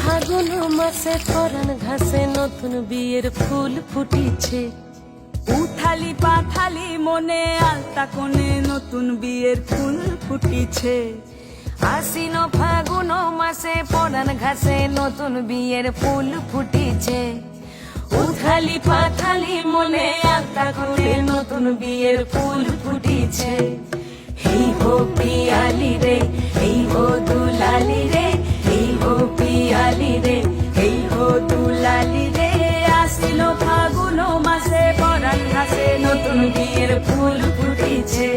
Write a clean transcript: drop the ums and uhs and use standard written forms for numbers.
ফাগুন মাসে পরাণ ঘাসে নতুন বিয়ের ফুল ফুটিছে। উথালি পাথালি মনে আলতা কোণে নতুন বিয়ের ফুল ফুটিছে। আশ্বিন ফাগুন মাসে পরাণ ঘাসে নতুন বিয়ের ফুল ফুটিছে। উথালি পাথালি মনে আলতা কোণে নতুন বিয়ের ফুল ফুটিছে। হেই হো পিয়ালি রে, হেই হো দুলালি রে, হেই হো পিয়ালি রে, হেই হো দুলালি রে। আসিল ফাগুন মাসে পরাণ ঘাসে নতুন বিয়ের ফুল ফুটিছে।